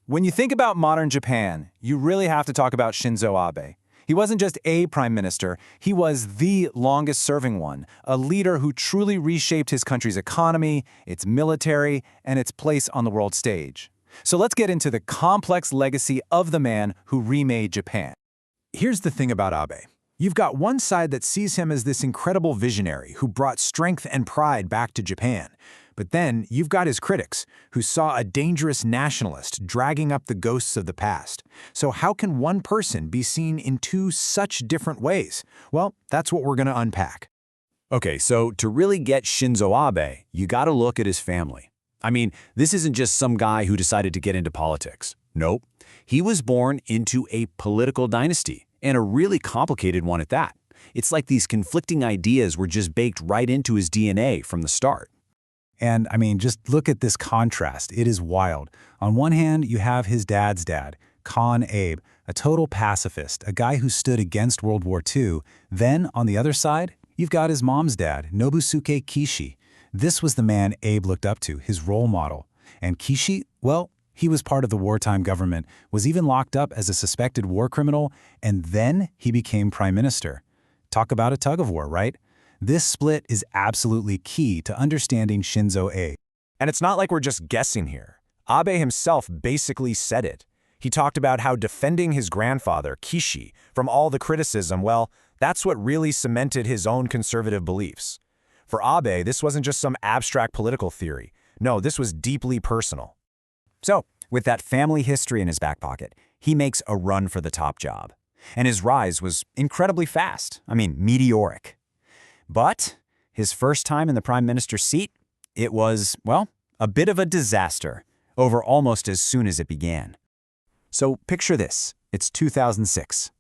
When you think about modern Japan, you really have to talk about Shinzo Abe. He wasn't just a prime minister, he was the longest-serving one, a leader who truly reshaped his country's economy, its military, and its place on the world stage. So let's get into the complex legacy of the man who remade Japan. Here's the thing about Abe. You've got one side that sees him as this incredible visionary who brought strength and pride back to Japan. But then you've got his critics, who saw a dangerous nationalist dragging up the ghosts of the past. So how can one person be seen in two such different ways? Well, that's what we're going to unpack. Okay, so to really get Shinzo Abe, you got to look at his family. I mean, this isn't just some guy who decided to get into politics. Nope. He was born into a political dynasty, and a really complicated one at that. It's like these conflicting ideas were just baked right into his DNA from the start. And I mean, just look at this contrast. It is wild. On one hand, you have his dad's dad, Sun Abe, a total pacifist, a guy who stood against World War II. Then, on the other side, you've got his mom's dad, Nobusuke Kishi. This was the man Abe looked up to, his role model. And Kishi, well, he was part of the wartime government, was even locked up as a suspected war criminal, and then he became prime minister. Talk about a tug-of-war, right? This split is absolutely key to understanding Shinzo Abe. And it's not like we're just guessing here. Abe himself basically said it. He talked about how defending his grandfather, Kishi, from all the criticism, well, that's what really cemented his own conservative beliefs. For Abe, this wasn't just some abstract political theory. No, this was deeply personal. So, with that family history in his back pocket, he makes a run for the top job. And his rise was incredibly fast. I mean, meteoric. But his first time in the prime minister's seat, it was, well, a bit of a disaster, over almost as soon as it began. So picture this, it's 2006.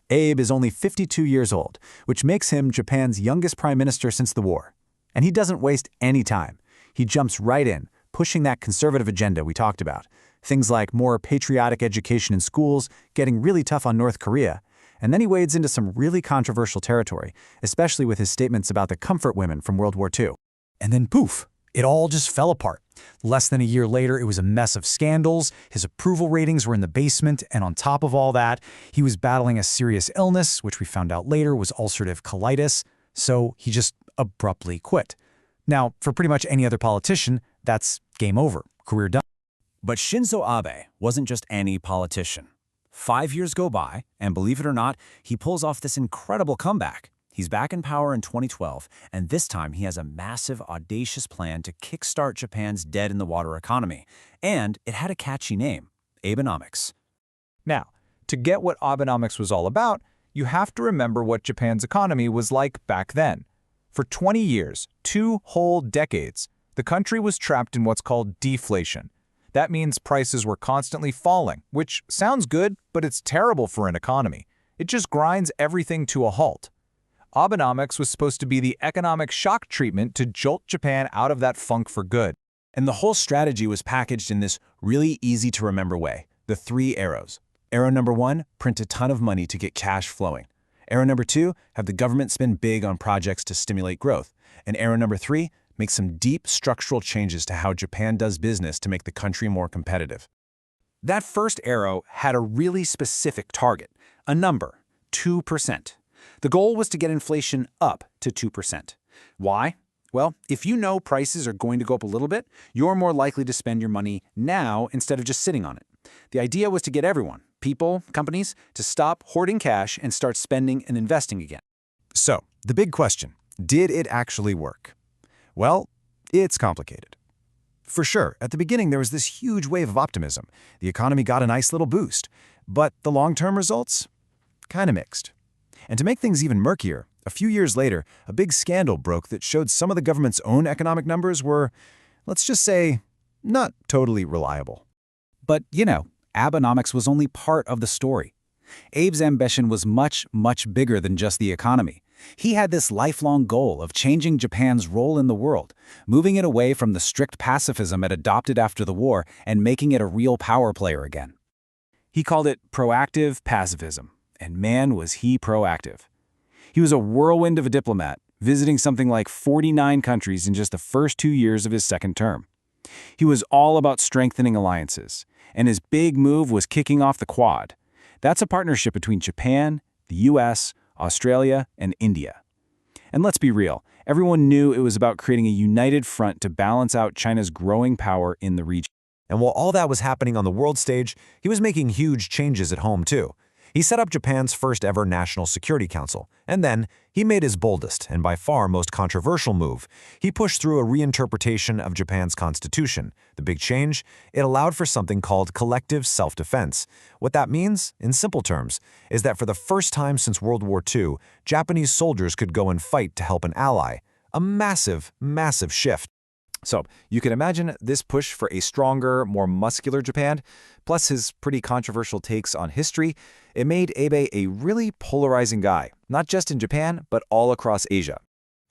Abe is only 52 years old, which makes him Japan's youngest prime minister since the war. And he doesn't waste any time. He jumps right in, pushing that conservative agenda we talked about. Things like more patriotic education in schools, getting really tough on North Korea. And then he wades into some really controversial territory, especially with his statements about the comfort women from World War II. And then poof, it all just fell apart. Less than a year later, it was a mess of scandals, his approval ratings were in the basement, and on top of all that, he was battling a serious illness, which we found out later was ulcerative colitis, so he just abruptly quit. Now, for pretty much any other politician, that's game over, career done. But Shinzo Abe wasn't just any politician. 5 years go by, and believe it or not, he pulls off this incredible comeback. He's back in power in 2012, and this time he has a massive, audacious plan to kickstart Japan's dead-in-the-water economy. And it had a catchy name, Abenomics. Now, to get what Abenomics was all about, you have to remember what Japan's economy was like back then. For 20 years, 2 whole decades, the country was trapped in what's called deflation. That means prices were constantly falling, which sounds good, but it's terrible for an economy. It just grinds everything to a halt. Abenomics was supposed to be the economic shock treatment to jolt Japan out of that funk for good. And the whole strategy was packaged in this really easy-to-remember way, the 3 arrows. Arrow number 1, print a ton of money to get cash flowing. Arrow number 2, have the government spend big on projects to stimulate growth. And arrow number 3, make some deep structural changes to how Japan does business to make the country more competitive. That first arrow had a really specific target, a number, 2%. The goal was to get inflation up to 2%. Why? Well, if you know prices are going to go up a little bit, you're more likely to spend your money now instead of just sitting on it. The idea was to get everyone, people, companies, to stop hoarding cash and start spending and investing again. So, the big question, did it actually work? Well, it's complicated. For sure, at the beginning there was this huge wave of optimism. The economy got a nice little boost. But the long-term results? Kind of mixed. And to make things even murkier, a few years later, a big scandal broke that showed some of the government's own economic numbers were, let's just say, not totally reliable. But, you know, Abenomics was only part of the story. Abe's ambition was much, much bigger than just the economy. He had this lifelong goal of changing Japan's role in the world, moving it away from the strict pacifism it adopted after the war and making it a real power player again. He called it proactive pacifism, and man was he proactive. He was a whirlwind of a diplomat, visiting something like 49 countries in just the first 2 years of his second term. He was all about strengthening alliances, and his big move was kicking off the Quad. That's a partnership between Japan, the US, Australia, and India. And let's be real, everyone knew it was about creating a united front to balance out China's growing power in the region. And while all that was happening on the world stage, he was making huge changes at home too. He set up Japan's first ever National Security Council, and then he made his boldest and by far most controversial move. He pushed through a reinterpretation of Japan's constitution. The big change? It allowed for something called collective self-defense. What that means, in simple terms, is that for the first time since World War II, Japanese soldiers could go and fight to help an ally. A massive, massive shift. So, you can imagine this push for a stronger, more muscular Japan, plus his pretty controversial takes on history, it made Abe a really polarizing guy, not just in Japan, but all across Asia.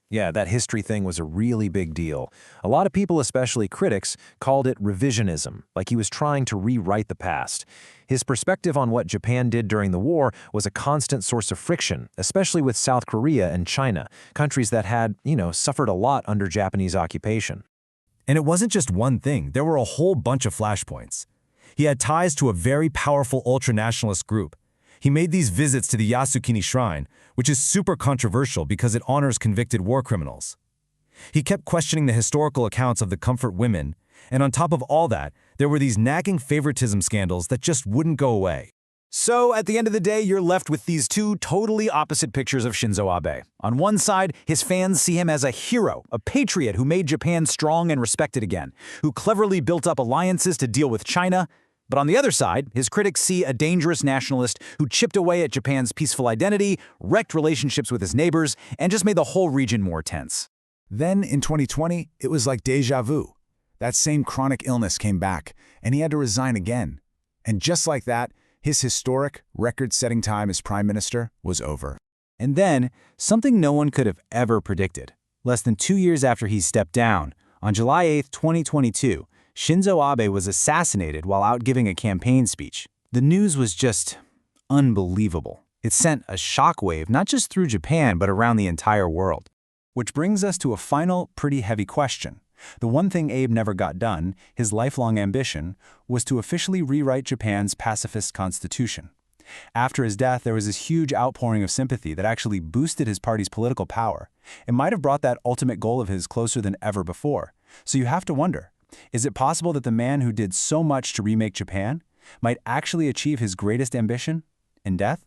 Yeah, that history thing was a really big deal. A lot of people, especially critics, called it revisionism, like he was trying to rewrite the past. His perspective on what Japan did during the war was a constant source of friction, especially with South Korea and China, countries that had, suffered a lot under Japanese occupation. And it wasn't just one thing, there were a whole bunch of flashpoints. He had ties to a very powerful ultranationalist group. He made these visits to the Yasukuni Shrine, which is super controversial because it honors convicted war criminals. He kept questioning the historical accounts of the comfort women, and on top of all that, there were these nagging favoritism scandals that just wouldn't go away. So, at the end of the day, you're left with these two totally opposite pictures of Shinzo Abe. On one side, his fans see him as a hero, a patriot who made Japan strong and respected again, who cleverly built up alliances to deal with China. But on the other side, his critics see a dangerous nationalist who chipped away at Japan's peaceful identity, wrecked relationships with his neighbors, and just made the whole region more tense. Then, in 2020, it was like déjà vu. That same chronic illness came back, and he had to resign again. And just like that, his historic, record-setting time as prime minister was over. And then, something no one could have ever predicted. Less than 2 years after he stepped down, on July 8, 2022, Shinzo Abe was assassinated while out giving a campaign speech. The news was just unbelievable. It sent a shockwave not just through Japan but around the entire world. Which brings us to a final, pretty heavy question. The one thing Abe never got done, his lifelong ambition, was to officially rewrite Japan's pacifist constitution. After his death, there was this huge outpouring of sympathy that actually boosted his party's political power. It might have brought that ultimate goal of his closer than ever before. So you have to wonder, is it possible that the man who did so much to remake Japan might actually achieve his greatest ambition in death?